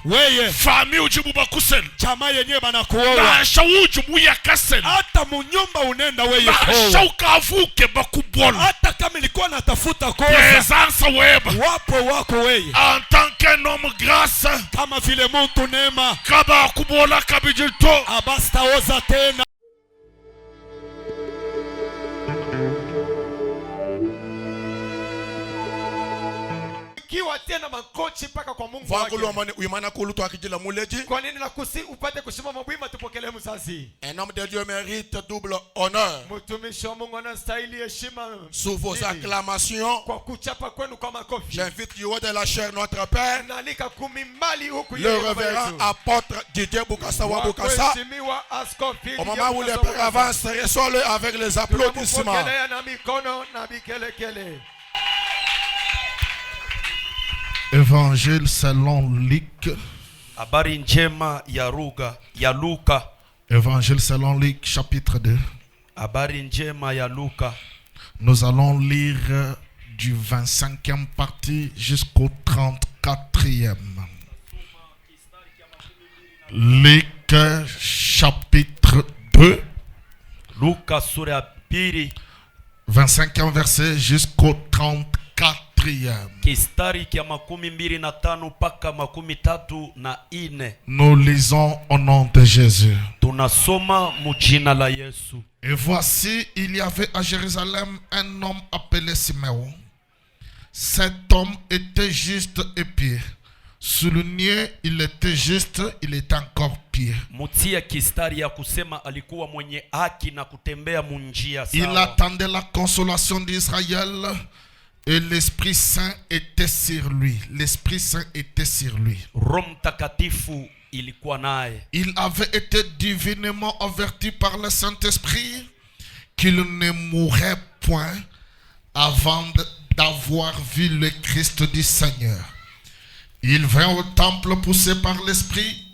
Wewe famille ujumu bakusel chama yenyewe banakuoa na shaujumu ya kasel hata munyumba unenda wewe na shaukavuke bakubol hata kama ilikuwa natafuta kosa presence weba wapo wako wewe en tant qu'un homme grâce kama vile mtu neema kaba kubola kabijito abastaoza tena kiwa tena makochi mpaka kwa Mungu wake. Uimana kulutu akijila muleji. Kwa nini nakusi upate kushima mbwima tupokelee mzazi? Un homme de Dieu mérite double honneur. Mtumishi wa Mungu anastahili heshima. Sous vos acclamations. Kwa kuchapa kwenu kwa makofi. J'invite Yoa de la chair notre père. Nalika kumimbali huku le révérend apôtre Didier Boukassa Wabukassa. Au moment où les pères avancent, reçois-le avec les applaudissements. Évangile selon Luc. Habari njema ya Luka. Évangile selon Luc chapitre 2. Habari njema ya Luka. Nous allons lire du 25e partie jusqu'au 34e. Luc chapitre 2. Luka sura ya pili. 25e verset jusqu'au 34e. Kistari kia 25 paka 34. Nous lisons au nom de Jésus. Tunasoma mujina la Yesu. Et voici, il y avait à Jérusalem un homme appelé Siméon. Cet homme était juste et pieux. Souligné, il était juste, il était encore pieux. Mutia kistari ya kusema alikuwa mwenye haki na kutembea munjia sawa. Il attendait la consolation d'Israël et l'Esprit Saint était sur lui. L'Esprit Saint était sur lui. Roho Mtakatifu ilikuwa naye. Il avait été divinement averti par le Saint-Esprit qu'il ne mourrait point avant d'avoir vu le Christ du Seigneur. Il vint au temple poussé par l'Esprit,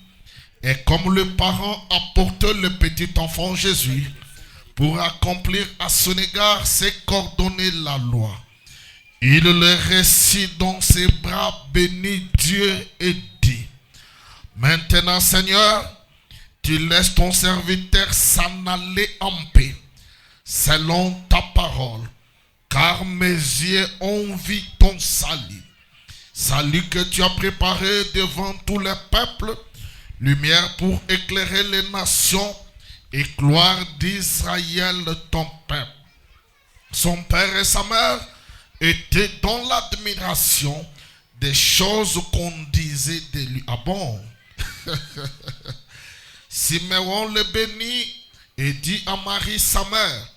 et comme le parent apportait le petit enfant Jésus pour accomplir à son égard ce qu'ordonnait la loi, il le récit dans ses bras, bénit Dieu et dit: Maintenant, Seigneur, tu laisses ton serviteur s'en aller en paix, selon ta parole, car mes yeux ont vu ton salut. Salut que tu as préparé devant tous les peuples, lumière pour éclairer les nations et gloire d'Israël ton peuple. Son père et sa mère étaient dans l'admiration des choses qu'on disait de lui. Ah bon? Siméon le bénit et dit à Marie sa mère: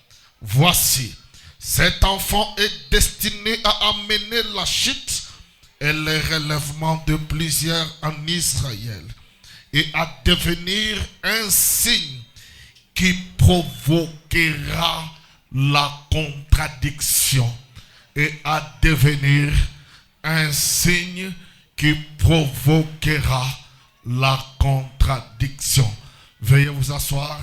Voici, cet enfant est destiné à amener la chute et le relèvement de plusieurs en Israël, et à devenir un signe qui provoquera la contradiction. Et à devenir un signe qui provoquera la contradiction. Veuillez vous asseoir.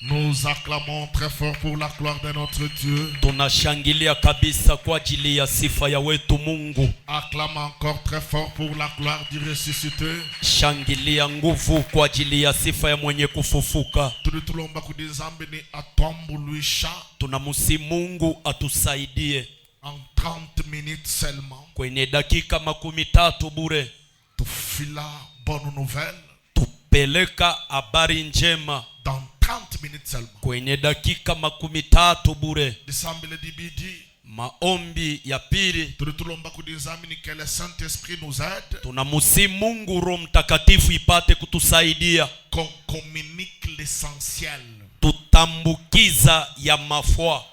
Nous acclamons très fort pour la gloire de notre Dieu. Tunashangilia kabisa kwa ajili ya sifa ya wetu Mungu. Acclame encore très fort pour la gloire du ressuscité. Shangilia nguvu kwa ajili ya sifa ya mwenye kufufuka. Tulitulomba kudizambi ni atuambulisha. Tunamusi Mungu atusaidie. En 30 minutes seulement. Kwenye dakika 13 bure. Tufila bonne nouvelle. Tupeleka habari njema. Dans 30 minutes seulement. Kwenye dakika 13 bure. Disambile dibidi. Maombi ya pili. Tulitulomba kudizamini que le Saint-Esprit nous aide. Tunamusi Mungu Roho Mtakatifu ipate kutusaidia. Qu'on communique l'essentiel. Tutambukiza ya mafua.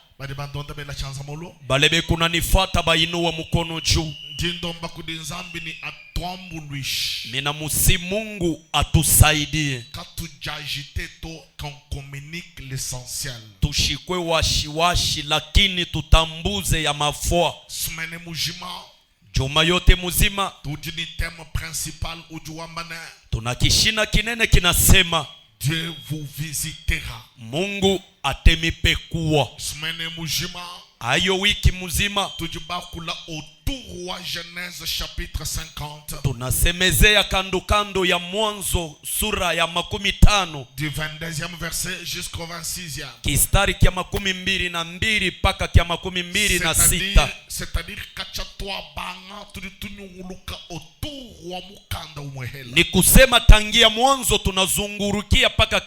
Balebe kuna nifata bainua mkono juu. Jindomba kudinzambi ni atuambulish. Mina musi Mungu atusaidie. Katujajite to qu'on communique l'essentiel. Tushikwe washiwashi lakini tutambuze ya mafua. Sumene mujima. Juma yote muzima. Tudini thème principal tunakishina kinene kinasema Dieu vous visitera. Mungu atemipekuwa. Semaine mujima. Ayo wiki muzima Tujibakula autour wa Genèse chapitre 50. tunasemezea kando ya Mwanzo sura ya 15 du 22e verset jusqu'au 26e. kistari kya 22 paka kya 26. C'est-à-dire kachatwa banga tulinyuluka autour wa mukanda umwehela. Ni kusema tangia mwanzo tunazungurukia paka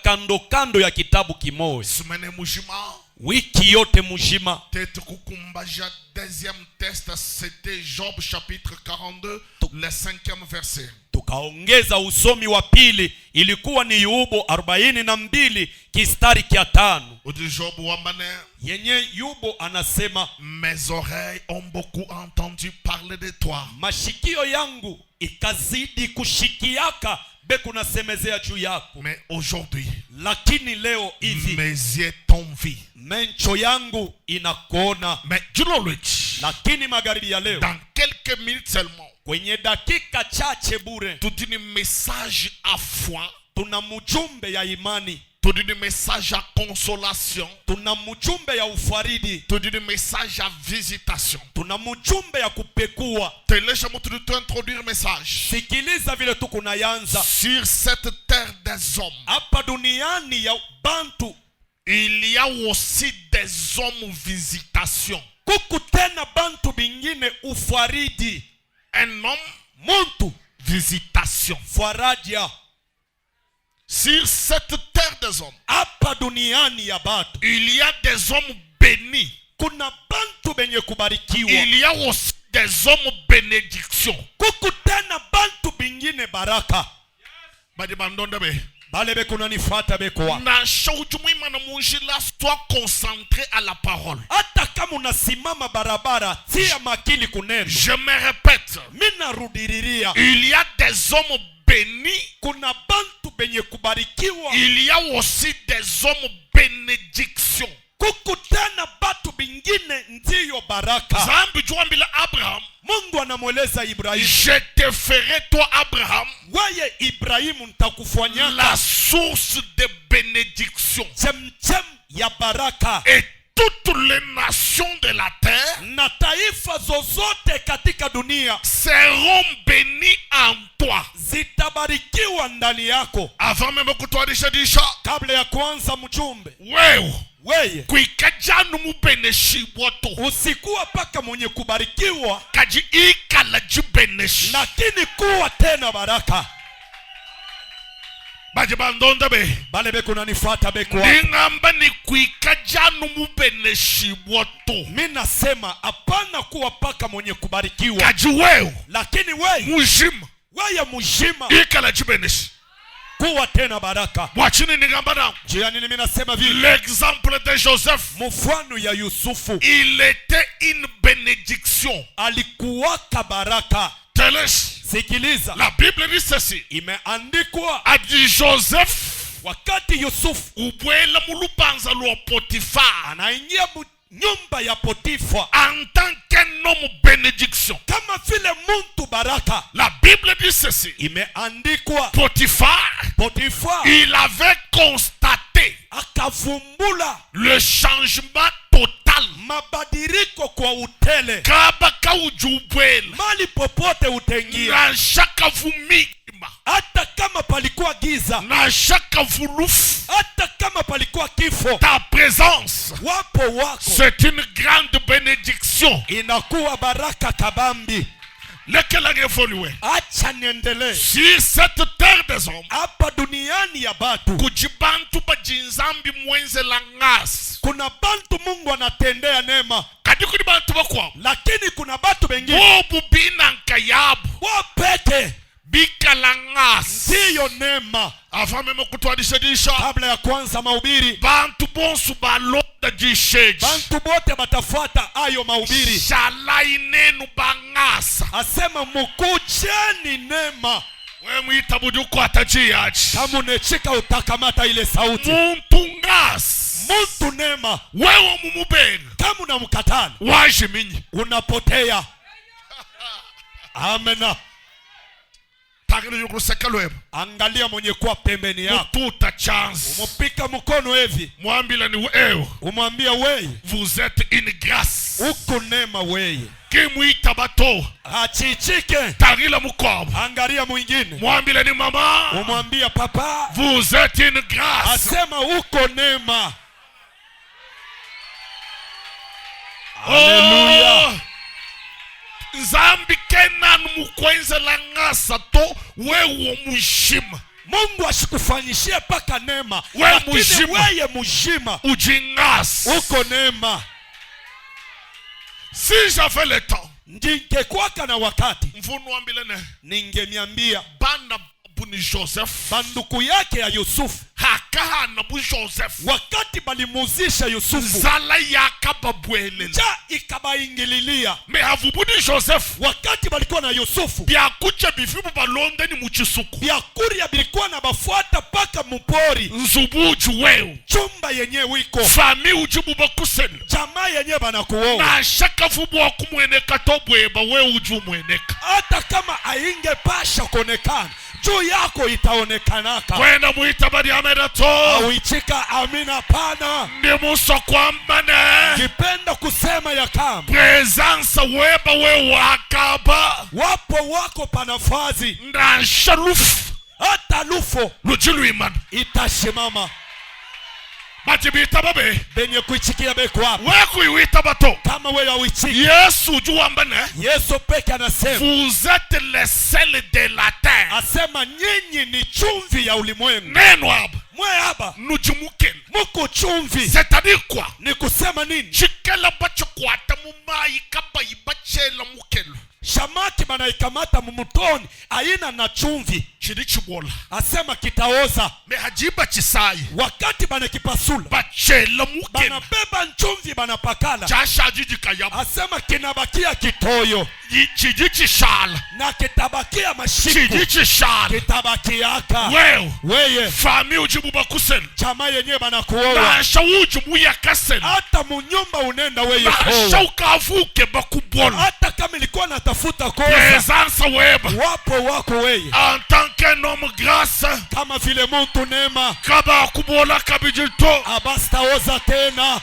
kando ya kitabu kimoja. Semaine mujima. Wiki yote mujima. Tete kukumbaja deuxième test, c'était Job chapitre 42 le 5e verset. Tukaongeza usomi wa pili, ilikuwa ni Yubu 42 kistari kya 5. Odi Job wambane. Yenye Yubu anasema, mes oreilles ont beaucoup entendu parler de toi. Mashikio yangu ikazidi kushikiaka beku nasemezea juu yako. Mais aujourd'hui, lakini leo hivi mes yeux t'ont vu. Mencho yangu inakuona. Mais lakini magharibi ya leo, dans quelques minutes seulement, kwenye dakika chache bure, tout un message à foi, tuna mjumbe ya imani, tout un message à consolation, tuna mjumbe ya ufaridi, tout un message à visitation. tuna mjumbe ya kupekua. Laisse-moi te introduire message. Sikiliza vile tu kunayanza. Sur cette terre des hommes, hapa duniani ya bantu, il y a aussi des hommes visitation. kuku tena bantu bingine ufaridi. Un homme, muntu, visitation. faraja. Sur cette terre des hommes, hapa duniani ya batu, il y a des hommes bénis. kuna bantu benye kubarikiwa. Il y a aussi des hommes bénédiction. kuku tena bantu bingine baraka. Badi bandonda be. Bale beko nanifata beko. Na shaujumima na mujila, sois concentré à la parole. Hata kama unasimama barabara, tia makili kuneno. Je me répète. Mina rudiriria. Il y a des hommes bénis. Kuna bantu benye kubarikiwa. Il y a aussi des hommes bénédiction. Kuku tena batu bingine ndiyo baraka. Zambi juambila Abraham. Mungu anamweleza Ibrahimu, je te ferai toi Abraham, weye Ibrahimu nitakufanyaka la source de bénédiction. chemchem ya baraka. Et toutes les nations de la terre, na taifa zozote katika dunia, seront bénies en toi. zitabarikiwa ndani yako. Avant même que toi disha, kabla ya kuanza mjumbe, weye kuikajanu mubeneshi woto, usikuwa paka mwenye kubarikiwa, kaji ikala jibeneshi, lakini kuwa tena baraka. baje bandonda be, bale beko nanifata beko. ningamba ni kuikajanu mubeneshi woto. Mimi nasema hapana kuwa paka mwenye kubarikiwa, kaji lakini wewe mujima, wewe mujima ikala jibeneshi, kuwa tena baraka. wachini ningamba na Jia nini mimi nasema vile. L'exemple de Joseph, mfano ya Yusufu, il était une bénédiction. alikuwaka baraka. Sikiliza, la Bible dit ceci, imeandikwa a dit Joseph, wakati Yusufu ubwela mulubanza lwa Potiphar, anaingia nyumba ya Potifa en tant qu'un homme bénédiction, kama vile muntu baraka. la Bible dit ceci, imeandikwa Potiphar, il avait constaté akavumbula le changement total, mabadiriko kwa utele. kaba kaujubwela mali popote utengia, na shaka vumigima, hata kama palikuwa giza, na shaka vulufu, hata kama palikuwa kifo, ta présence, wapo wako, c'est une grande bénédiction. inakuwa baraka kabambi. Lequel évolué? Acha niendelee. Sur cette terre des hommes, hapa duniani ya batu, kujibantu bajinzambi mwenze la ngas, kuna bantu Mungu anatendea neema, kadiko ni bantu bakwa, lakini kuna batu bengine wobu bina nkayabu, wapeke bika la ngas, siyo neema. avant même kutuadishedisha, kabla ya kwanza mahubiri, bantu bonsu balonda jisheji, bantu bote batafuata ayo mahubiri. shala inenu bangasa, asema mukujeni neema. we mwita bujuko atajiaji, kama unechika utakamata ile sauti. muntu ngas, muntu neema. wewe mumubeni, kama unamkatana waje minyi, unapotea. Amena. Angalia mwenye kuwa pembeni yako. Mututa chance. Umupika mkono hivi. Mwambila ni wewe. Umwambia wewe. Vous êtes une grâce. Uko neema wewe. Kimuita bato. Achichike. Tarila mukobo. Angalia mwingine. Mwambila ni mama. Umwambia papa. Vous êtes une grâce. Asema uko neema. Hallelujah. Nzambi kenan mukwenza la ngasa to wewe mushima. Mungu asikufanyishie paka neema. Wewe mushima. Wewe mushima. Ujingas. Uko neema. Si j'avais le temps. Ningekuwaka na wakati. Mfunu ambilene. Ningemiambia. Bana buni Joseph. Banduku yake ya Yusufu. Hakaha na bu Joseph. Wakati balimuzisha Yusufu. Zala yakababwele. Ja ikabaingililia. Me havubuni Joseph. Wakati balikuwa na Yusufu. Byakucha bifibu balonde ni muchisuku. Byakuria bilikuwa na bafuata paka mupori. Nzubuju weo. Chumba yenye wiko. Fami ujibu bakuseni. Jamaa yenye banakuoa. Na shaka fubu wa kumweneka tobweba we uju mweneka. Hata kama ainge pasha konekana. Juu yako itaonekanaka. Kwenda muita badi amena to. Awichika amina pana. Ndi muso kwa mbane. Kipenda kusema ya kama. Presence weba we wakaba. Wapo wako panafazi. Na shalufu. Hata lufo. Lujilu imani. Itashimama. Bati bita babe. Benye kuichikia beku wapo. Weku iwita bato. Kama we ya wichiki. Yesu juwa mbane. Yesu peke anasema. Vous êtes les sels de la terre. Asema nyinyi ni chumvi ya ulimwengu. Neno haba. Mwe haba. Nujumukeni. Muko chumvi. C'est-à-dire quoi? Ni kusema nini? Chikela bacho kwata mumai kaba ibachela mukelo. Shamaki banaikamata mumutoni aina na chumvi. Chidi chibola. Asema kitaoza. Me hajiba chisai. Wakati banakipasula. Bachela mukelo. Banabeba nchumvi banapakala. Chasha jiji kayaba. Asema kinabakia kitoyo. Chidi chishala. Na kitabakia mashiku. Chidi chishala. Kitabakiaka. Weye. Fami ujibu bakuseni. Chama yenye banakuoa. Nasha ujibu ya kaseni. Hata munyumba unenda weye koa. Nasha ukavuke bakubola. Hata kama ilikuwa natafuta koza. Presence weba. Wapo wako weye. En tant qu'un homme grâce. Kama vile mtu neema. Kaba kubola kabijito. Abastaoza tena.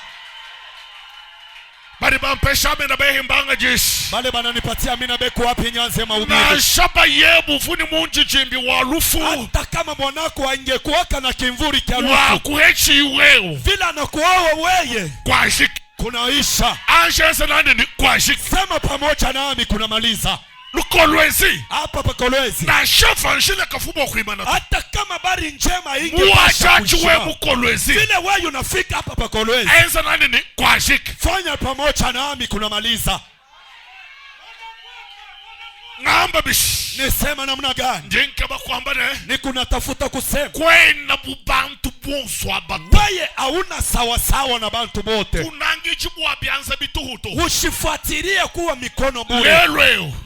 Bari bampesha mena behi mbanga jishi. Bale bananipatia mina beku wapi nyanze maubiri. Na shaba yebu funi munji jimbi walufu. Hata kama mwanako angekuwaka na kimvuri kia lufu. Wakuhechi weo. Vila nakuoa weye. Kwa shiki. Kunaisha. Anjense nani ni kwa shiki. Sema pamoja nami kunamaliza. Lukolwezi. Hapa pakolwezi. Na shefa nshile kafubo kuimana. Hata kama bari njema inge pasha kushima. Mukolwezi. Vile wewe unafika hapa pakolwezi. Enza nani ni kwa shiki. Fanya pamoja nami kunamaliza. Ngamba bishi. Nisema namna gani? Njinka bakuamba ne. Ni kunatafuta kusema. Kwena bubantu bonswa bato. Weye hauna sawa sawa na bantu bote. Unangi jibu wabianza bituhuto. Ushifuatilie kuwa mikono bure.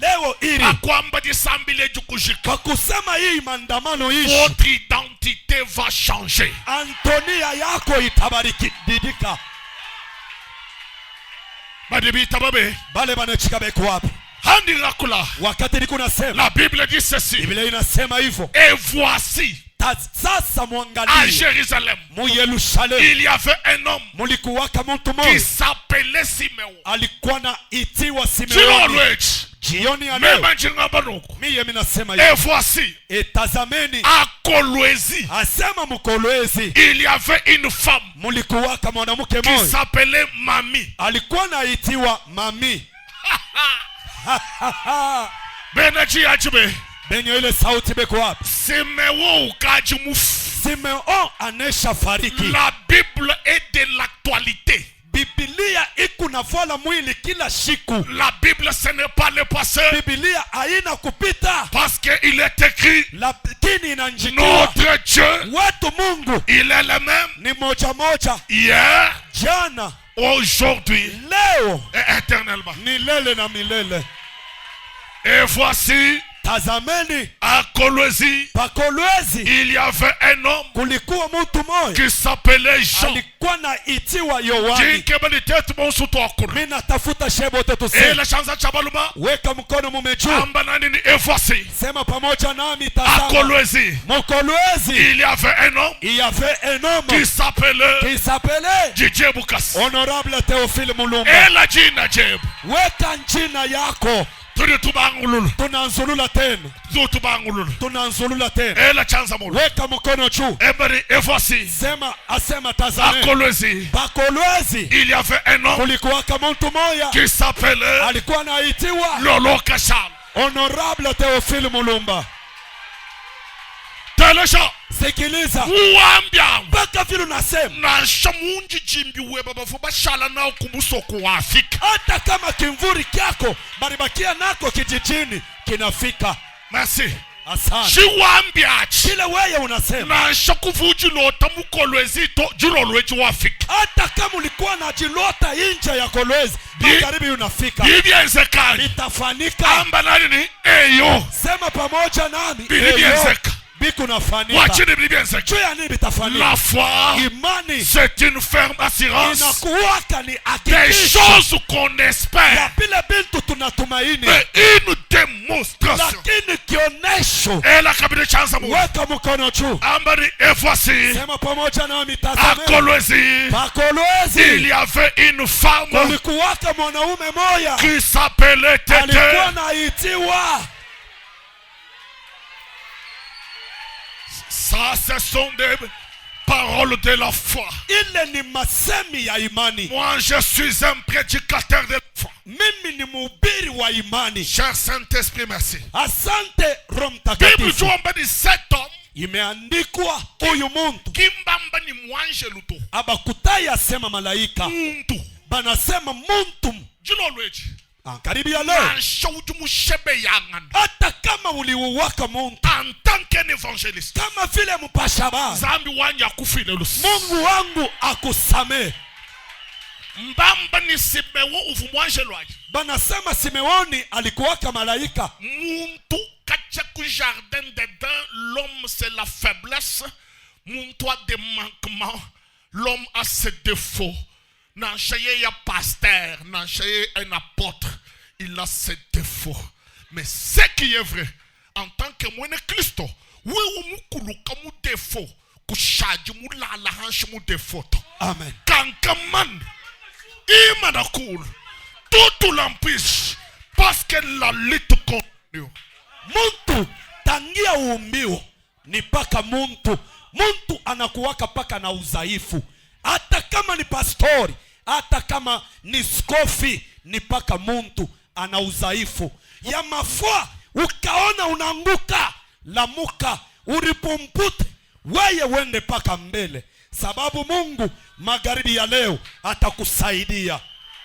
Leo iri. Akwamba jisambile jukushika. Kwa kusema hii mandamano ishi. Votre identité va changer. Antonia yako itabariki didika. Badibita babe. Bale banachika beku wapi. Handi lakula. Wakati niku nasema. La Bible dit ceci. Biblia inasema hivyo. Et voici. Sasa mwangalie. À Jérusalem. Mu Yerusalemu. Il y avait un homme. Mulikuwaka mtu mmoja. Qui s'appelait Simeon. Alikuwa na itiwa Simeoni. Jioni ya leo. Mie minasema hivi. Et voici. Etazameni. À Kolwezi. Asema mukolwezi. Il y avait une femme. Mulikuwaka mwanamke mmoja. Qui s'appelait Mami. Alikuwa na itiwa Mami. Benaji ajibe. Benyo ile sauti beko wapi? Simeon ukaji mufu. Simeon anesha fariki. La Bible est de l'actualité. Biblia iku navala mwili kila siku. La Bible ce n'est pas le passé. Biblia haina kupita. Parce que il est écrit. Lakini inanjikiwa. Notre Dieu. Wetu Mungu. Il est le même. Ni moja moja. Hier. Jana. Aujourd'hui. Leo. Et éternellement. Milele na milele. Et voici. tazameni à Kolwezi, pa Kolwezi il y avait un homme kulikuwa mtu mmoja qui s'appelait Jean. alikuwa na itiwa Yohani. Mimi natafuta shebo Et tuseme. la chanson Chabaluma, Weka mkono mume juu. Ambanani et voici, Sema pamoja nami à tazama. Kolwezi, Mkolwezi il y avait un homme il y avait un homme qui s'appelait qui s'appelait Didier Boukas. Honorable Théophile Mulumba. Et la Jina Jeb, Weka njina yako. Tunitubangulul, Tunanzulula tena. Zutubangulul, Tunanzulula tena. et la chanson Moul. Weka mkono juu. Et voici, Sema asema à tazama. Kolwezi, Pa Kolwezi il y avait un homme kulikuwa kama mtu mmoja qui s'appelait alikuwa anaitiwa Lolo Kachal. Honorable Théophile Mulumba. Telesha, Sikiliza Wambia, mpaka vile unasema, na shamunji jimbi weba bafuba shala na kumusoko wa Afrika. hata kama kimvuri kyako baribakia nako kijijini kinafika. Merci. Asante. Shiwambia, Kile wewe unasema, na shakuvuji lota mukolwezi to jirolweji wa Afrika. hata kama ulikuwa na jilota nje ya Kolwezi, magharibi unafika. Bibi Ezekali, Itafanika. amba nani ni eyo. Sema pamoja nami. Bibi Ezeka, Biku nafanika. wachini Bibi Ezeka. Juu ya nini bitafanika? La foi, Imani c'est une ferme assurance inakuwaka ni des hakikisho choses qu'on espère, ya vile bintu tunatumaini, mais une démonstration. lakini kionesho. Et la kabine chanza mou. Weka mkono juu. Ambari, et voici, Sema pamoja nami à tazama. Kolwezi, Pa il Kolwezi y avait une femme kulikuwaka mwanaume moya qui s'appelait alikuwa Tété. naitiwa. Ça, ce sont des paroles de la foi. Ile ni masemi ya imani. Moi, je suis un prédicateur de la foi. Mimi ni mhubiri wa imani. Cher Saint-Esprit, merci. Asante Roho Bible Mtakatifu. tuomba ni cet homme Imeandikwa huyu muntu kimbamba ni mwanje luto. abakutai asema malaika, Muntu. banasema muntu. Jilo lweji. Karibu ya leo, Na shaudu mushebe yangan. hata kama uliuwaka muntu En tant qu'un évangéliste. kama vile mpasha habari, Zambi wanya kufile lusi. Mungu wangu akusamee. Mbamba ni simewo uvu mwanje lwaji. Banasema Simeoni alikuwaka malaika. Muntu kachaku jardin d'Eden, l'homme c'est la faiblesse. Muntu a des manquements. L'homme a ses défauts. Nanchaye ya pasteur, nanchaye un apôtre, il a ses défauts. Mais ce qui est vrai, en tant que moi, Christo, oui, mukulu kamu défaut, kushaji mu la hanche mu défaut. Amen. Kankaman, imanakul, tout l'empêche, parce que la lutte continue. Muntu tangia uumbiwa ni paka muntu anakuwaka paka na udhaifu. Hata kama ni pastori, hata kama ni skofi, ni paka muntu ana udhaifu ya mafua. Ukaona unanguka, lamuka, uripumpute, weye wende paka mbele, sababu Mungu magharibi ya leo atakusaidia.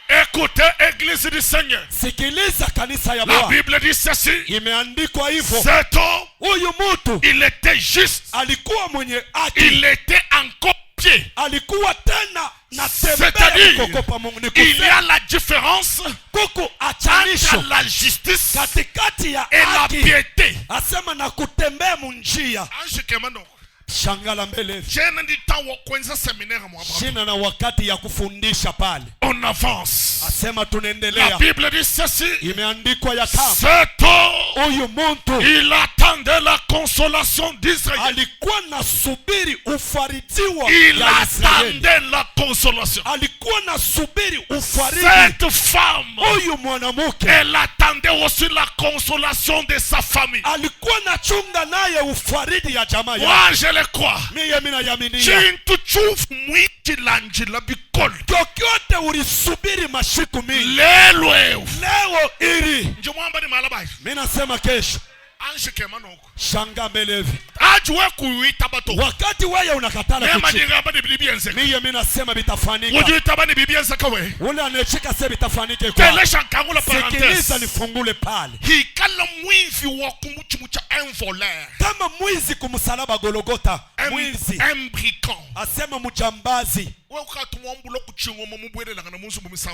Écoutez, Église du Seigneur. Sikiliza kanisa ya La Bwana. Bible dit ceci. Imeandikwa hivyo. Cet homme, Huyu mtu il était juste. alikuwa mwenye haki. Il était encore pied. Alikuwa tena na tembea C'est-à-dire, kukopa Mungu. Ni il y a kusema la différence kuku achanisho entre la justice katikati ya et la haki, piété. asema na kutembea munjia. Ange Kemano. Shangala mbele. J'ai dit tant au coin de séminaire moi. Shina na wakati ya kufundisha pale. On avance. Asema La tunaendelea. Bible dit ceci. Imeandikwa ya kama Cet homme, huyu mtu il attendait la consolation d'Israël. alikuwa nasubiri ufaritiwa Il ya Israeli. attendait la consolation. Alikuwa nasubiri ufariti. Cette femme, Huyu mwanamke elle attendait aussi la consolation de sa famille. alikuwa nachunga naye ufaridi ya jamaa yake. Moi, je le crois. Mimi minayaminia. Chintu chufu mwiti lanjila bikolo. Kyokyote ulisubiri mashiku mingi, Lelo ewu. leo iri. Njumwamba ni malabai. Mimi nasema kesho. Ange Kemano huko. Shanga mbelevi. Ajwe kuita bato. Wakati wewe unakatala Nema kichi, ninga bani bibi ense. mimi nasema bitafanika. Ujuita bani bibi ense kawe. Ule anacheka sasa bitafanike kwa. Telesha nkangula Sikiliza parenthèse. nifungule pale. Hikala mwivi wa kumuchumucha un voleur. Kama mwizi kumsalaba Golgotha, mwizi Un brigand. asema mjambazi.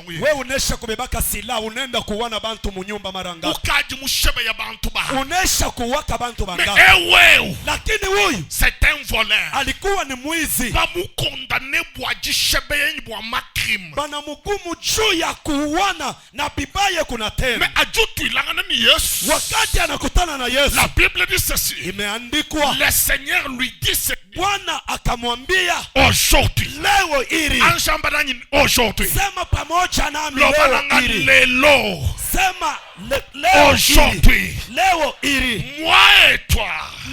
Wewe unesha kubebaka silaha unaenda kuwana bantu munyumba mara ngapi? Unesha kuwaka bantu bangapi? Lakini huyu c'est un voleur. alikuwa ni mwizi. Banamukumu juu ya kuuana na bibaye kuna tena. Wakati anakutana na Yesu, La Bible dit ceci. imeandikwa, Le Seigneur lui dit ceci. Bwana akamwambia, Aujourd'hui. leo iri. Aujourd'hui. Sema pamoja nami, Lobalanga leo iri. lelo. Sema leo Aujourd'hui. iri. Leo iri. Moi et toi.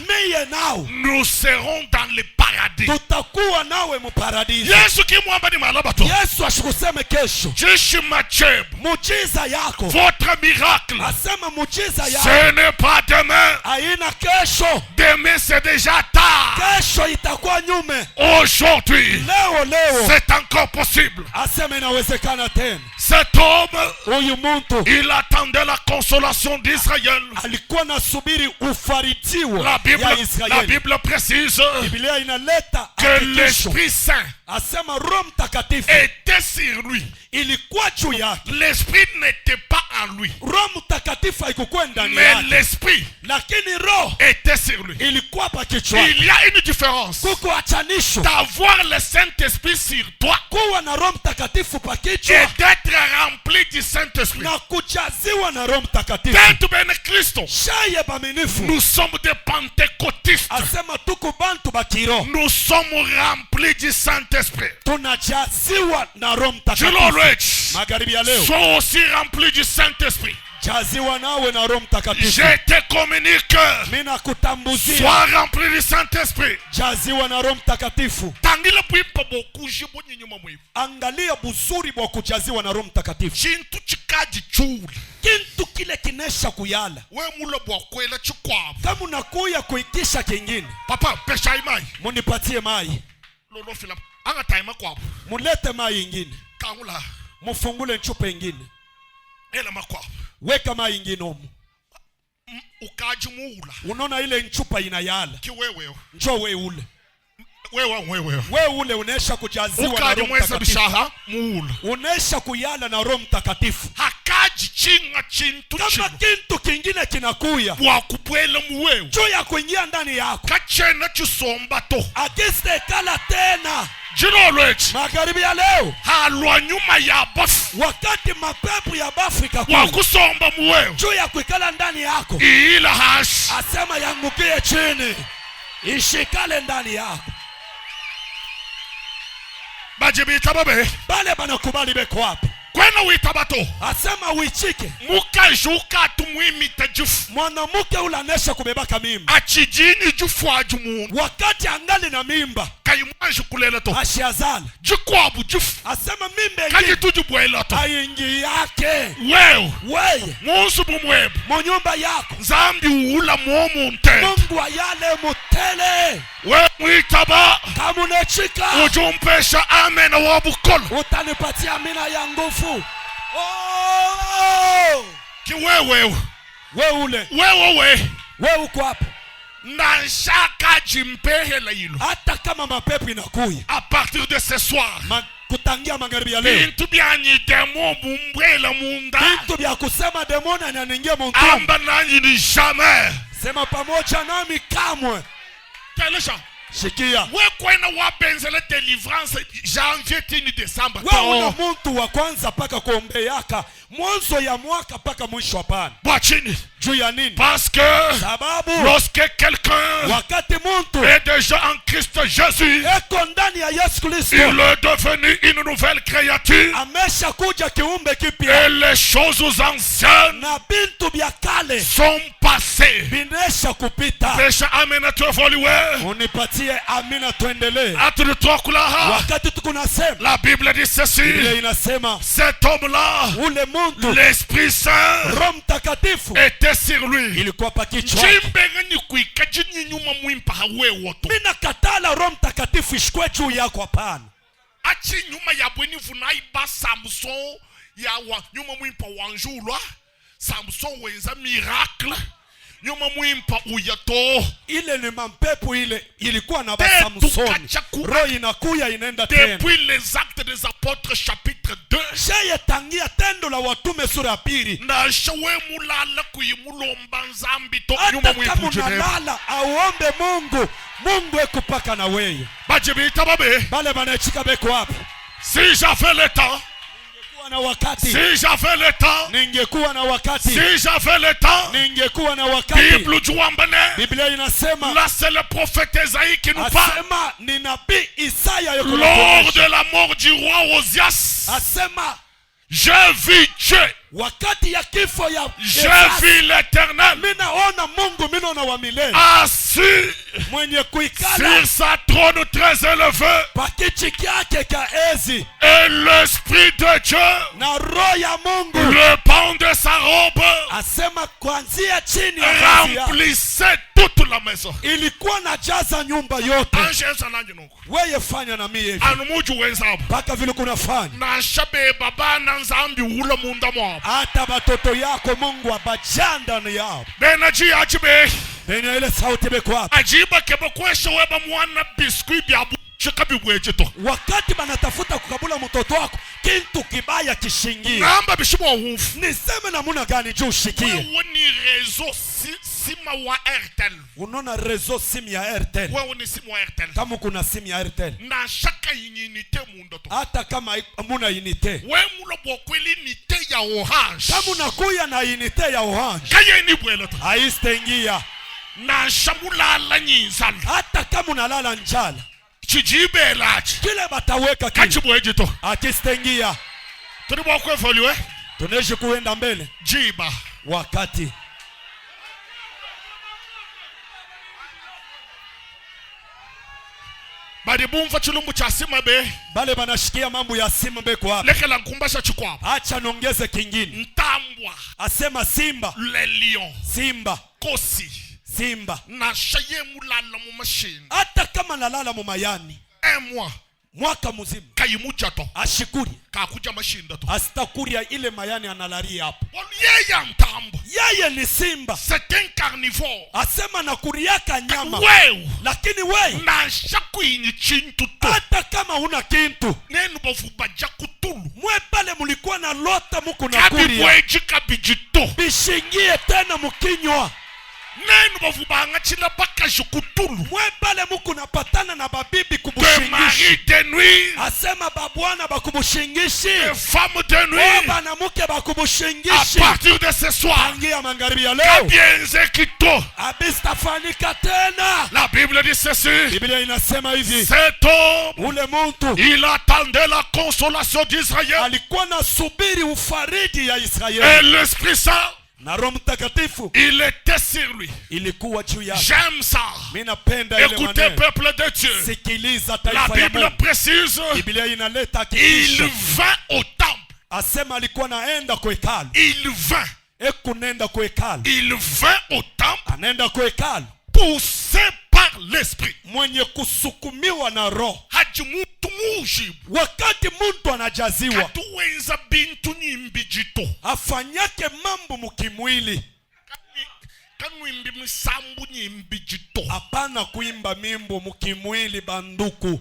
Miye nao Nous serons dans le paradis. tutakuwa nawe mu paradisi. Yesu kimwamba ni malabato. Yesu ashikuseme kesho, Jishi machebu. mujiza yako. Votre miracle. Asema mujiza yako Ce n'est pas demain. haina kesho. Demain c'est déjà tard. Kesho itakuwa nyume. Aujourd'hui. Leo C'est encore possible. asema inawezekana tena. Cet homme, Huyu muntu il attendait la consolation d'Israël. alikuwa nasubiri ufaritiwo La ya Israeli. Bible précise Biblia inaleta que hakikisho. l'Esprit Saint Asema Roho Mtakatifu était sur lui. ilikuwa juu yake. L'Esprit n'était pas en lui, Roho Mtakatifu haikuwa ndani mais yake, l'Esprit lakini Roho était sur lui. ilikuwa pa kichwani. Il y a une différence Kuko achanisho d'avoir le Saint-Esprit sur toi kuwa na Roho Mtakatifu pa et kichwa d'être rempli du Saint-Esprit. na kujaziwa na Roho Mtakatifu. Tanto bene Christo, Shaye baminifu nous sommes des pentecôtistes. asema tuko bantu bakiro, Nous sommes remplis du Saint-Esprit. tunajaziwa na Roho Je Mtakatifu. l'aurais. Magharibi ya leo Sois aussi remplis du Saint-Esprit. jaziwa nawe na Roho Mtakatifu. Je te communique. Mina kutambuzia Sois rempli du Saint-Esprit. jaziwa na Roho Mtakatifu. Tangile bwimpa bokuje bonyinyuma mwivu. Angalia buzuri bwa kujaziwa na Roho Mtakatifu. Chintu chikaji chuli. Kintu kile kinesha kuyala. We mulo bwakwela chikwabo. Kama unakuya kuikisha kingine, Papa, pesha imai. munipatie mai. Lolo fila. Anga taima kwabo. Mulete mai ingine. Kangula. Mufungule nchupa ingine. Ela makwabo. Weka mai ingine omu. Ukaji muula. Unaona ile nchupa inayala. Kiwewe. Njoo we ule. Wewe. We ule unesha kujaziwa na Ukaji Roho mwesa Mtakatifu. bishaha muula. Unesha kuyala na Roho Mtakatifu. Hakaji chinga chintu Kama chino. kintu kingine kinakuya Bwakupwela muwewe. juu ya kuingia ndani yako, Kachena chisomba to. akiste kala tena. Jinolwechi. Magharibi ya leo, Halwa nyuma ya bafu. wakati mapepo ya bafu ikakuja Wakusomba muwewe. juu ya kuikala ndani yako, Ila hashi. asema yangukie chini, ishikale ndani yako. Bajibita babe. Bale banakubali beko wapi? Kwena witabato. Asema uichike. Mukajuka tumwimita jufu. Mwanamke ule anesha kubebaka mimba, Achijini jufu ajumungu. wakati angali na mimba Kayimwanju kulela to. ashiazala, Jikwabu jufu. asema mimba Kaji ingine tuju bwela to. aingi yake. Wewe. Weye Musu bumwebu. munyumba yako, Zambi uula mwomu nte. Mungu ayale mutele. We mwitaba. Kama unachika Ujumpesha amen wabukola. utanipatia mina ya nguvu. Oh! Kiwewe. We ule, we uko hapa. Na shaka jimpehela ilo. Hata kama mapepo inakuya À partir de ce soir. kutangia magharibi ya leo, Bintu byanyi demo bumbwela munda. vitu vya kusema demoni ananingia muntu, Amba nanyi ni jamais. sema pamoja nami kamwe. Telesha. Shikia, We kwena wapenzele delivrance janvier tini décembre. we una muntu wa kwanza paka kuombeaka mwanzo ya mwaka paka mwisho. Hapana. Bwachini. Juu ya nini? Parce que Sababu lorsque quelqu'un wakati muntu est déjà en Christ Jésus, eko ndani ya Yesu Kristo, il est devenu une nouvelle créature. amesha kuja kiumbe kipya, Et les choses anciennes na bintu vya kale sont passées. binesha kupita. Pesha amen à toi voliwe. Unipatie amina, tuendelee. Atu tokulaha. Wakati tukunasema, La Bible dit ceci. Biblia inasema Cet homme-là, ule muntu l'Esprit Saint Roho Mtakatifu était sur lui. ilikuwa pa kichwa. Chimbenga ni kuika jini nyuma mwimpa hawe woto. Mina katala Roho Mtakatifu ishikwe juu yako. Hapana. Achi nyuma ya bweni vunai ba Samson ya wa nyuma mwimpa wanjulwa. Samson wenza miracle. nyuma mwimpa uyato ile ni mampepo ile ilikuwa na Samsoni. Roho inakuya inaenda tena. Depuis les actes des apôtres chapitre 2 sheye tangia tendo la watume sura ya 2 na shawe mulala kuyimulomba nzambi to nyuma mwimpa unalala auombe Mungu ekupaka na wewe baje bita babe bale banachika beko wapi si j'avais le temps na wakati si j'avais le temps ningekuwa na wakati si j'avais le temps ningekuwa na wakati Bible juambane Biblia inasema là c'est le prophète Isaïe qui nous parle asema ni nabii Isaya yuko lors de la mort du roi Osias asema j'ai vu Dieu wakati ya kifo ya j'ai vu l'Éternel minaona Mungu minaona wa milele assis mwenye kuikala sur sa trône très élevé pakiti kyake ka ezi et l'esprit de Dieu na roho ya Mungu le pan de sa robe asema kuanzia chini ya vazi remplissait toute la maison ilikuwa na jaza nyumba yote wewe fanya na mimi hivi anumuju wenzabo paka vile kunafanya na shabe baba na nzambi ula munda mwa hata batoto yako Mungu abajanda ni yao benaji ajibe benya ile sauti beko ajiba kebo kwesha weba mwana biskuit bya chikabibwejeto wakati banatafuta kukabula mtoto wako kintu kibaya kishingie namba bishimo hufu niseme namuna gani juu shikie wewe ni rezo sima wa Airtel unaona rezo simu ya Airtel wewe ni simu wa Airtel kama kuna simu ya Airtel na shaka unité mundoto hata kama muna unité wewe mulo bokweli unité ya Orange kama unakuya na unité ya Orange kaya ni bwelota haistengia na shamulala nyinzala hata kama unalala njala chijibelaji kile bataweka kachibwejeto akistengia tulibo kwa evolue tuneje kuenda mbele jiba wakati bali bumva chulumbu cha sima be bale banashikia mambo ya simu beko hapa lekela nkumbasha chukwa acha nongeze kingine ntambwa asema simba le lion simba kosi simba na shaye mulala mu machine hata kama nalala mu mayani mwaka mzima kayimucha to ashikuri kakuja mashinda to asitakuria ile mayani analaria hapo yeye ntambo yeye ni simba c'est un carnivore asema nakuriaka nyama wewe lakini wewe na shakuini chintu to hata kama huna kintu nenu bofuba jakutulu mwe pale mulikuwa na lota muko na kuria kabibweji kabijito bishingie tena mukinywa nenu bovubanga chila baka jukutulu mwe pale muko napatana na babibi kubushingishi mari de nuit asema babwana bakubushingishi femme de nuit bana muke bakubushingishi à partir de ce soir angia magharibi ya leo kabienze kito abistafanika tena la Bible dit ceci Biblia inasema hivi cet homme ule muntu il attendait la consolation d'Israël alikuwa nasubiri ufariji ya et Israeli l'Esprit Saint na Roho Mtakatifu il était sur lui ilikuwa juu yake j'aime ça mimi napenda ile écoutez maneno peuple de Dieu sikiliza la taifa ya Bible Mungu précise Biblia inaleta il hakikisho vint au temple asema alikuwa naenda kwa hekalu il vint ekunenda kwa hekalu il vint au temple anaenda kwa hekalu poussé par l'esprit mwenye kusukumiwa na roho hajimuntu mujibu wakati mtu anajaziwa katuwenza bintu nyimbijito afanyake mambo mukimwili kanwimbi misambu nyimbijito hapana kuimba mimbo mukimwili banduku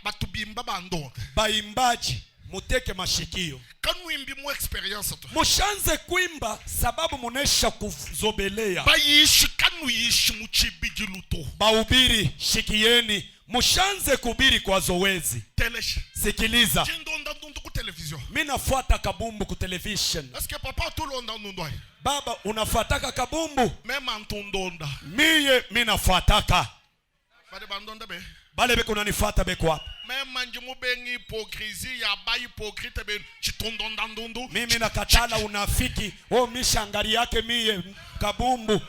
batubimba bando baimbaji muteke mashikio kanwimbi mu experience to mushanze kuimba sababu munesha kuzobelea bayishi kanuyishi muchibijiluto baubiri shikieni mushanze kubiri kwa zoezi telesh sikiliza jindonda ndundu ku television mimi nafuata kabumbu ku television est-ce que papa tulonda ndundwa baba unafuataka kabumbu mema ntundonda mimi nafuataka bade bandonda be bale beko unanifuata beko hapa mema njimu bengi hypocrisie ya ba hypocrite be chitondonda ndundu mimi nakatala unafiki mishangari yake mie kabumbu.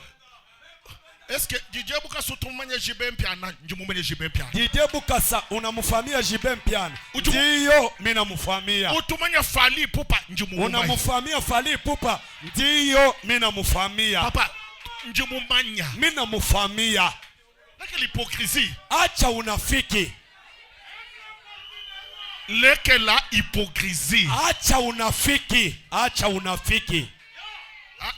Est-ce que Didier Bukasa tumanya jibe mpiana njimu mwenye jibe mpiana Didier Bukasa unamufamia jibe mpiana ndiyo mimi namufamia utumanya Fally Ipupa njimu unamufamia Fally Ipupa ndiyo mimi namufamia papa njimu manya mimi namufamia leke l'hypocrisie acha unafiki leke la hypocrisie acha unafiki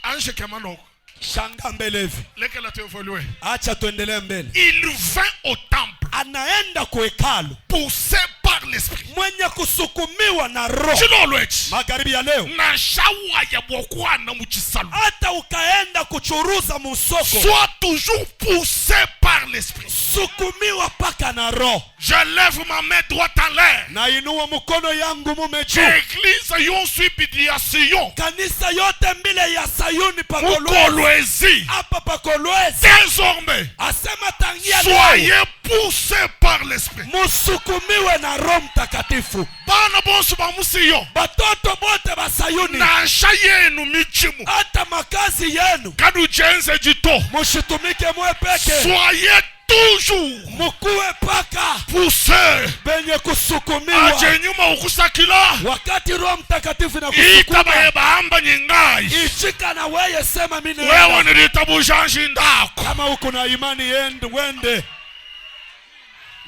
Ange Kamano. Shanga mbele hivi. Lesquels a évolué. Acha tuendelee mbele. Il vint au temple. Anaenda kwa hekalu. Poussé par l'esprit. Mwenye kusukumiwa na roho. Chilolwechi. Magharibi ya leo. Na shawa ya bokwana muchisalu. Hata ukaenda kuchuruza musoko. Sois toujours poussé par l'esprit. Sukumiwa paka na roho. Je lève ma main droite en l'air. Na inua mkono yangu mume juu. Église yon suibi ya Sion. Kanisa yote mbele ya Sayuni Kolwezi. Hapa pakolwezi. Désormais. Asema tangia leo. Soyez poussés par l'esprit. Musukumiwe na Roho Mtakatifu. Bana bonsu ba musiyo. Batoto bote ba Sayuni. Na shayenu michimu. Hata makazi yenu. Kadu jenze jito. Mushitumike mwe peke. Soyez toujours mukuwe paka poussé benye kusukumiwa. Aje nyuma ukusakila. Wakati Roho Mtakatifu na kusukuma. Itabaye baamba nyingai. Ichika na weye sema mimi nenda. Wewe nilitabujanji ndako. Kama uko na imani wende.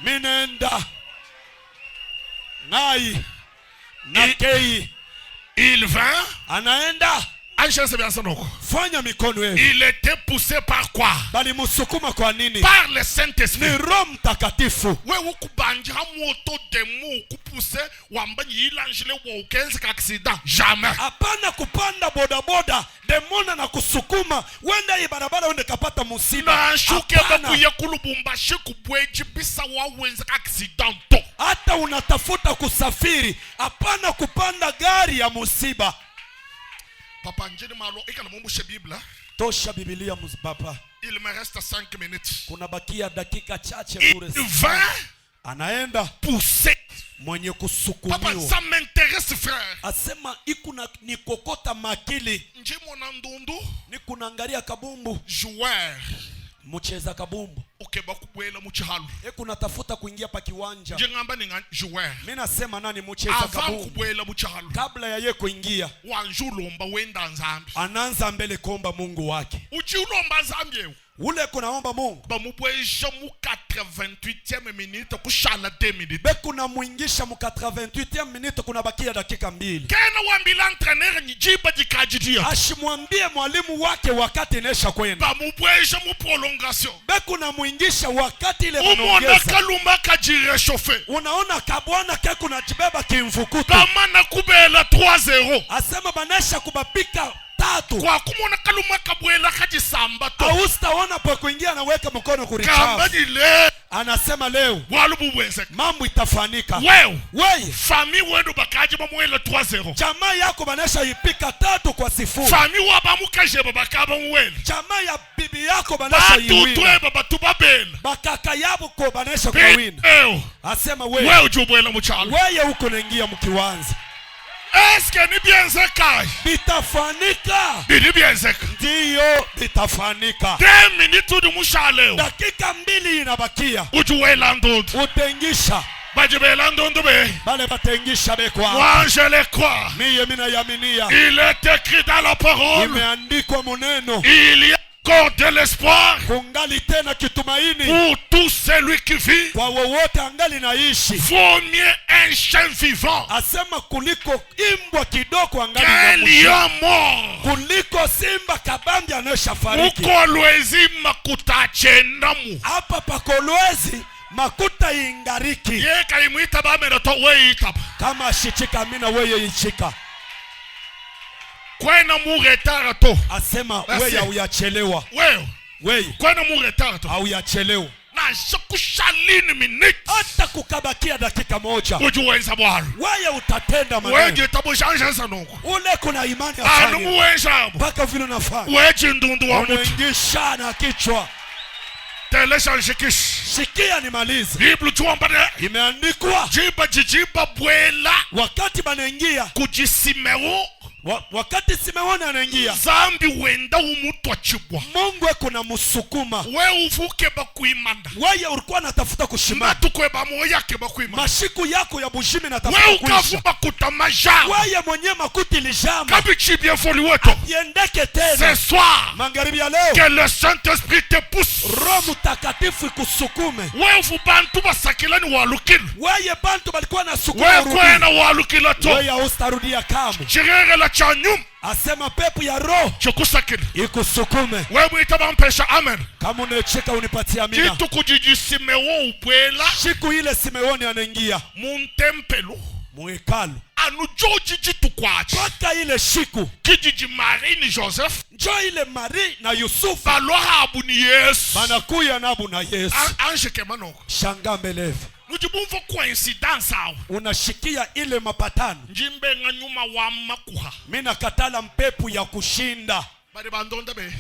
Mimi nenda. Ngai. Nakei. Il vint. Anaenda. Fanya mikono yetu. Il était poussé par quoi? Bali musukuma kwa nini? Par le Saint-Esprit. Ni Roho Mtakatifu. Wewe ukubanja moto demu kupuse wambanyi ilanjile wa ukenzi ka accident. Jamais. Hapana kupanda boda boda demona na kusukuma wenda hii barabara wende kapata musiba. Na shuke bakuye kulubumbashi kubweji bisa wawenzi ka accident to. Hata unatafuta kusafiri, hapana kupanda gari ya musiba. Papa njeni malo ika na mumbushe Biblia. Tosha Biblia mzibaba. Il me reste 5 minutes. Kuna bakia dakika chache bure. Il va. Anaenda pousser. Mwenye kusukumiwa. Papa ça m'intéresse frère. Asema ikuna nikokota makili. Njimo na ndundu. Nikunaangalia kabumbu. Joueur. Mcheza kabumbu. Ukeba kubwela muchihalu. Kuna tafuta kuingia pa kiwanja. Njengamba ni joueur. Mimi nasema nani mcheza kabumbu. Avant kubwela muchihalu. Kabla ya yeye kuingia. Wanjulomba wenda nzambi. Anaanza mbele kuomba Mungu wake. Uchilomba nzambi. Ule kunaomba Mungu. Ba mubweja mu 88e minute kushala 2 minutes. Be kuna muingisha mu 88e minute kuna bakia dakika 2. Kena wambila entraîneur njiba jikajidia. Ashimwambie mwalimu wake wakati inesha kwenda. Ba mubweja mu prolongation. Be kuna muingisha wakati ile wanaongeza. Umeona kalumba kajire chauffer. Unaona kabwana ke kuna jibeba kimfukutu. Kama na kubela 3-0. Asema banesha kubapika 3. Kwa kumona kaluma kabwela kajisamba to. Austaona pa kuingia na weka mkono kurichafu. Kamba dile. Anasema leo walubu weze. Mambo itafanika. Wewe. Fami wenu bakaje bamwele 3-0. Jamaa yako banesha ipika 3-0. Fami wabamukaje babakaba mwele. Jamaa ya bibi yako banesha iwina. Batutwe babatubabela. Bakaka yabo ko banesha kuwina. Asema wewe ujubwela muchalo. Wewe uko naingia mkiwanza. Est-ce que ni bienzeka? Bitafanika. Bidi bienzeka. Ndiyo bitafanika. 2 minutes du mushaleo. Dakika 2 inabakia. Ujuwela ndundu. Utengisha. Bajibela ndundu be. Bale batengisha be kwa. Moi je le crois. Mie mina yaminia. Il est écrit dans la parole. Imeandikwa muneno. Il y a encore de l'espoir. Kungali tena kitumaini. Pour tout celui qui vit. Kwa wowote angali naishi. Vaut mieux un chien vivant. Asema kuliko imbwa kidoko angali na lion mort. Kuliko simba kabambi aneshafariki. Ukolwezi makuta chendamu. Hapa pakolwezi makuta ingariki. Ye kaimuita bamera to we itaba. Kama shichika mina weye ichika. Kwena mu retard to. Asema wewe huyachelewa. Wewe. Kwena mu retard to. Hauyachelewa. Na shakushalini minute. Hata kukabakia dakika 1. Ujuwenza bwana. Wewe utatenda maneno. Wewe tabujanja sana. Ule kuna imani afanye. Anuweza. Paka vile unafanya. Wewe ndundu wa mtu. Unaingisha na kichwa. Telesha kish. Sikia nimalize. Biblia tuambane. Imeandikwa. Jiba bwela. Wakati banaingia. Kujisimeo. Wakati Simeoni anaingia. Zambi wenda umutwa chibwa. Mungu kuna musukuma. Wewe uvuke bakuimanda. Wewe ulikuwa unatafuta kushima. Matukwe bamoya ke bakuimanda. Mashiku yako ya bushimi natafuta kuisha. Wewe ukavuba kutamaja. Wewe mwenye makuti lijama. Kabichi bien foli wetu. Yendeke tena. Ce soir. Magharibi ya leo. Que le Saint-Esprit te pousse. Roho Mtakatifu ikusukume. Wewe ubantu basakilani walukil. Wewe bantu balikuwa na sukuma. Wewe kwena walukila to. Wewe ustarudia kama. Chirere la cha nyuma. Asema pepo ya roho Chokusakili. ikusukume. Wewe itabampesha amen. Kama unacheka unipatie amina. Kitu kujiji Simeon upwela. Siku ile Simeoni anaingia Muntempelo. muhekalu. Anujoji jitu kwachi. Paka ile siku Kijiji Marie ni Joseph. njo ile Marie na Yusufu Baloha abu ni Yesu. banakuya nabu na Yesu. Anshike manoko. Shanga mbelevu. Nujibumvo coincidence awo. Unashikia ile mapatano. Njimbe nga nyuma wa makuha. Mina katala mpepu ya kushinda. Bari bandonda be.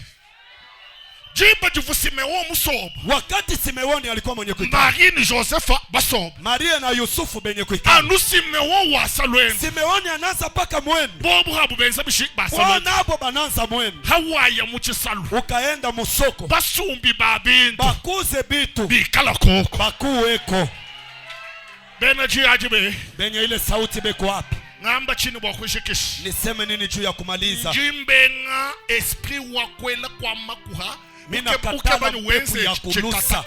Jiba jivu Simeon musobo. Wakati Simeoni alikuwa mwenye kuikaa. Marie ni Joseph basobo. Maria na Yusufu benye kuikaa. Anu Simeon wasalweni. Simeoni ananza paka mwenu. Bobu habu benza bishik basalweni. Wana hapo bananza mwenu. Hawaya muchisalu. Ukaenda musoko. Basumbi babindu. Bakuze bitu. Bikala koko. Bakuweko. Bena jiajibe. Benye ile sauti beko wapi? Ngamba chini bwakushikishi. Niseme nini juu ya kumaliza? Njimbe nga esprit wakwela kwa makuha. Mina katala mpepu ya kunusa.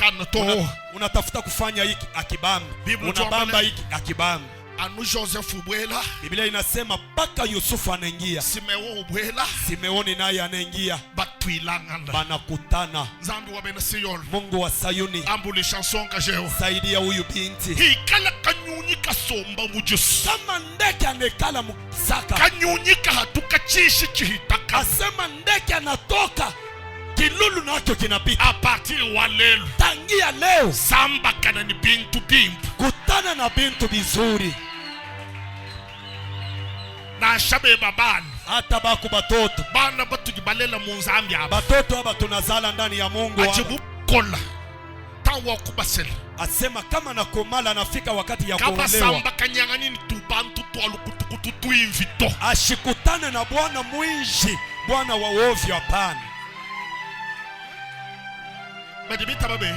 Unatafuta kufanya hiki akibambi. Unabamba hiki akibambi. Anu Joseph ubwela. Biblia inasema paka Yusufu anaingia. Simeon ubwela. Simeoni naye anaingia. Batwilanganda. Banakutana. Zambi wabena Sion. Mungu wa Sayuni. Ambuli chanson kajeo. Saidia huyu binti. Hikala kanyunyi kasomba mujusu. Kama ndeke anekala musaka. Kanyunyi kahatuka chishi chihitaka. Asema ndeke anatoka. Kilulu nacho kinapita. A partir wa lelo. Tangia leo. Samba kana ni bintu bimbu. Kutana na bintu bizuri. Na shabe babani. Hata baku batoto. Bana batu jibalela munzambi haba. Batoto haba tunazala ndani ya Mungu. Ajibu kola. Tawa kubasela. Asema kama na komala anafika wakati ya kuolewa. Kama samba kanyangani ni tubantu tualukutukutu invito. Ashikutane na Bwana mwinji. Bwana wa ovyo hapana. Madibita babe.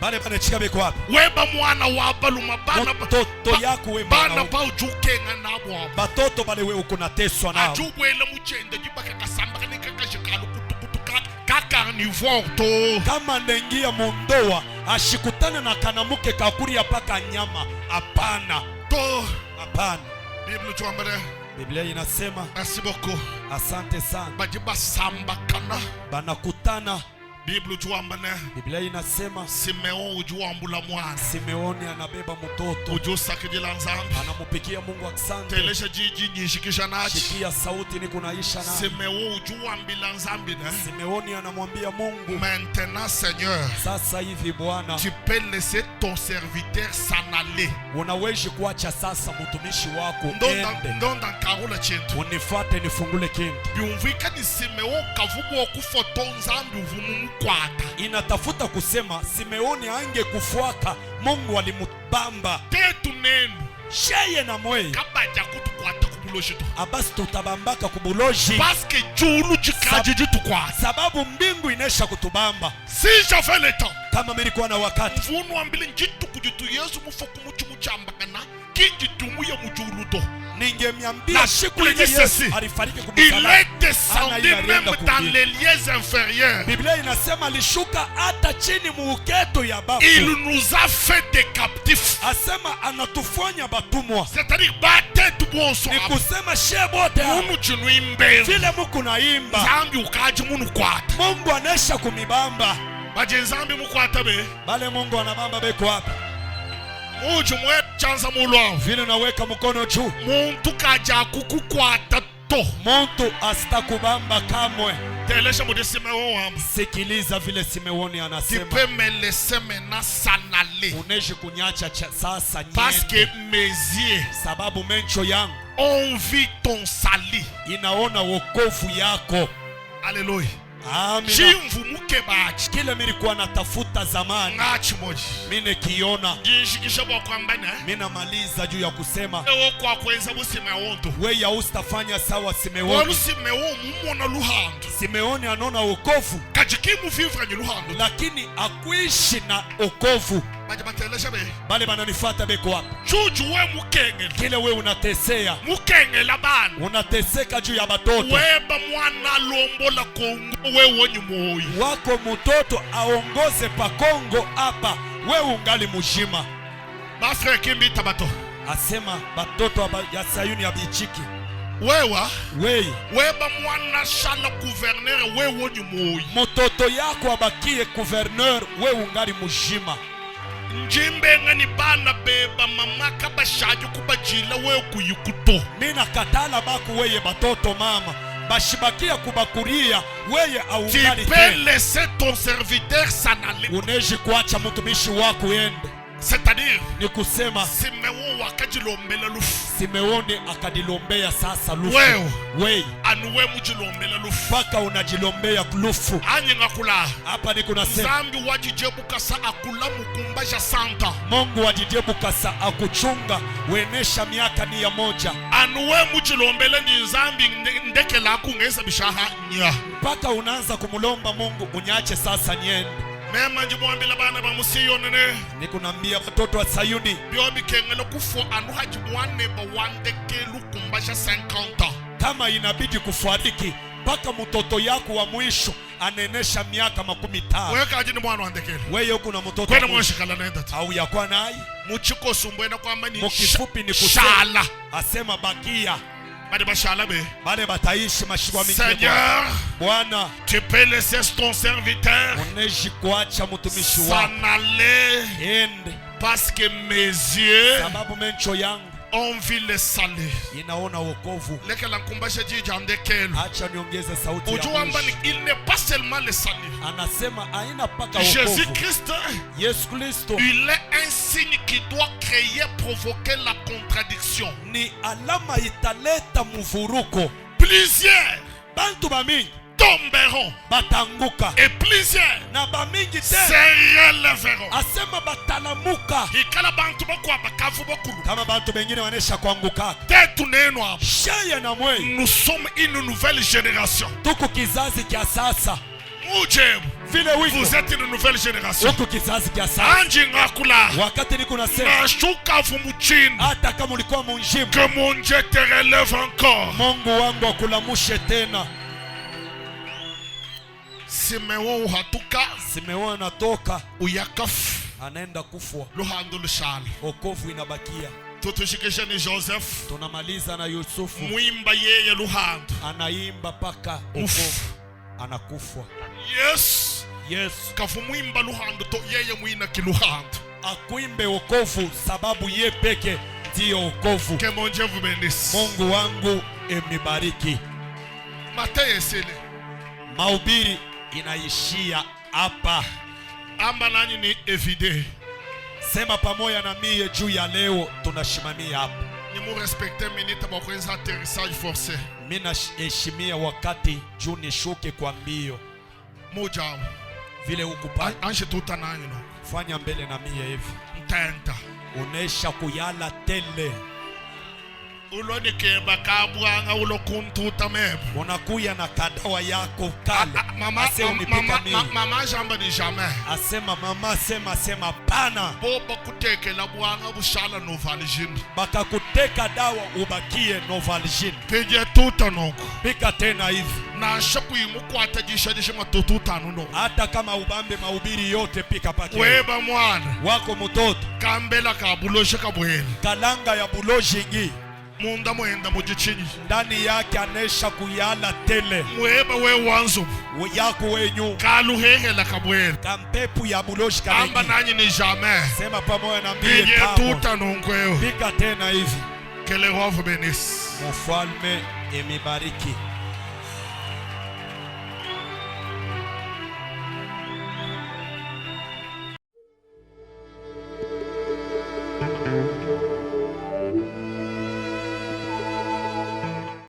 Bale bane chika beko wapi? Weba mwana wabaluma bana batoto yako we bana ba ujukenga nabo. Batoto bale we ukunateswa nao. Ajubwela muchende jibaka kasamba kanika kashikalu kutukutu kaka ni vorto. Kama ndengia mundoa ashikutane na kanamuke kakuri paka nyama hapana. To hapana. Biblia tuambare. Biblia inasema merci beaucoup. Asante sana. Bajiba samba kana banakutana. Biblia tuambane. Biblia inasema Simeon ujuambula mwana. Simeoni anabeba mtoto. Ujusakijila nzambi. Anamupikia Mungu asante. Telesha jiji nyishikisha nachi. Shikia sauti ni kunaisha na. Simeon ujuambila nzambi na. Simeoni anamwambia Mungu. Maintenant Seigneur. Sasa hivi Bwana. Tu peux laisser ton serviteur s'en aller. Unaweza kuacha sasa mtumishi wako ende. Ndonda karola chetu. Unifuate nifungule kintu. Biumvika ni Simeon kavubu okufoto nzambi uvumu kwata. Inatafuta kusema Simeoni ange kufuaka Mungu alimubamba. Tetu nenu. Sheye na mwe. Kabaja kutukwata kubuloji tu. Abasi tutabambaka kubuloji. Paske julu jikaji jitu kwata. Sababu mbingu inesha kutubamba. Si j'avais le temps. Kama milikuwa na wakati. Mvunu ambili njitu kujitu Yesu mufoku muchumuchamba kana. Kinjitumu ya mujurudo. Ningemiambia siku ile Yesu alifariki kumsalaba. Il est descendu même dans les lieux inférieurs. Biblia inasema alishuka hata chini muuketo ya bafu. Il nous a fait des captifs. Asema anatufanya batumwa. C'est-à-dire batetu bonso. Ni kusema shebote. Munu chinuimbe. Vile muku naimba. Zambi ukaji munu kwata. Mungu anesha kumibamba. Baje zambi mukwata be. Bale Mungu anabamba beko wapi? Uju mwe chanza mulwa. Vile unaweka mkono juu. Muntu kaja kukukwata to. Muntu asitakubamba kamwe. Telesha mudi Simeon wambu. Sikiliza vile Simeoni anasema. Tu peux me laisser maintenant s'en aller. Uneshi kunyacha sasa nyende. Parce que mes yeux. Sababu mencho yangu. On vit ton salut. Inaona wokovu yako. Alléluia. Amina. Chimvu muke bachi. Kile nilikuwa natafuta zamani. Ngachi moji. Mimi kiona. Jishikisha bwa kwambana. Mimi namaliza juu ya kusema. Ewo kwa kwenza bu Simeon to. Wewe ya usitafanya sawa Simeoni. Wanu Simeon mumona luhando. Simeoni anaona wokovu. Kajikimu vivra ni luhando. Lakini akuishi na wokovu. Baje batelesha be. Bale bananifuata beko wapi? Chuchu we mukenge. Kile we unatesea. Mukenge labana. Unateseka juu ya batoto. Weba mwana lombo la Kongo we wonyu moyo. Wako mtoto aongoze pa Kongo hapa. We ungali mujima. Bafre kimbi tabato. Asema batoto ya Sayuni ya bichiki. wewa weye weba mwana shala gouverneur wewe ni moyi mototo yako abakie gouverneur we ungari mujima njimbe ngani bana beba mama kabashaje kubajila wewe kuyikuto mina katala baku weye batoto mama bashibakia kubakuria weye aungari tu peux laisser ton serviteur s'en aller uneji kuacha mtumishi wako ende c'est-à-dire ni kusema Simeon wakajilombela lufu Simeoni akadilombea sasa lufu weye anuwe mujilombela lufu paka unajilombea lufu anye ngakula hapa ni kunasema zambi wajijebukasa akula mukumbasha santa Mungu wajijebukasa akuchunga wenesha miaka 100 anuwe mujilombela ni zambi ndeke laku ngeza bishaha nya paka unaanza kumulomba Mungu unyache sasa nyende mema njimwambila bana ba musiyonene nikunambia watoto wa Sayuni biobi kengelo kufo anu hajimwane ba wandeke lukumbasha 50 kama inabidi kufariki paka mtoto yako wa mwisho anenesha miaka 15 wewe kaje ni mwana wandekele wewe uko na mtoto kwenda mwashikala nenda au yakwa naye muchiko sumbwena kwamba ni mukifupi ni kushala asema bakia bade bashala be bale bataishi mashigwa mingi Seigneur Bwana tu peux laisser ton serviteur uneji kuacha mtumishi wako s'en aller ende parce que mes yeux sababu mencho yangu on vu le salut inaona wokovu leke la kumbasha jija ndekelo acha niongeze sauti ujua mbani il n'est pas seulement le salut anasema aina paka wokovu Jésus Christ Yesu Kristo il est un signe qui doit créer provoquer la contradiction ni alama italeta mvuruko plusieurs bantu bamingi tomberont batanguka et plusieurs na bamingi se tena relèveront asema batalamuka ikala bantu bakwa bakavu bakulu kama bantu bengine wanesha kuanguka tetu neno hapo sheye na mwe nous sommes une nouvelle génération tuko kizazi kia sasa mujebu vile wiko vous êtes une nouvelle génération tuko kizazi kia sasa anji ngakula wakati niko nasema nashuka vumuchini hata kama ulikuwa munjimu que mon Dieu te relève encore Mungu wangu akulamushe tena Simeon uhatuka Simeoni anatoka uyakafu anaenda kufwa luhando lushali okovu inabakia tutushikishe ni Joseph tunamaliza na Yusufu mwimba yeye luhando anaimba paka okovu anakufwa Yesu kafu mwimba luhando to yeye mwina kiluhando akuimbe okovu sababu ye peke ndiyo okovu que mon Dieu vous bénisse Mungu wangu emibariki Mateye sile mahubiri inaishia hapa amba nanyi ni evide sema pamoja na mie juu ya leo tunashimamia hapa ni mu respecter minute bakwenza atterrissage forcé mina heshimia wakati juu nishuke kwa mbio moja vile ukupata anje tuta nanyi no fanya mbele na mie hivi ntenta unesha kuyala tele ulone keba kabwanga ulokuntuta mebu unakuya na kadawa yako kale mama jamba ni jamais asema mama sema pana boba kutekela bwanga bushala no valijini baka kuteka dawa ubakie novalijini pije tuta noko pika tena hivi na shaku imukwata jishadishe matututa nuno hata kama ubambe mahubiri yote pika pake weba mwana wako mtoto kambela kabuloshe kabwela kalanga ya bulojingi munda mwenda mujichinyi ndani yake anesha kuyala tele mweba we wanzo yako wenyu kaluhehela kabwela kampepu ya buloji amba nanyi ni jamais sema pamoja na mbie pije tamo tuta nonkweo pika tena hivi que le roi vous bénisse mfalme emibariki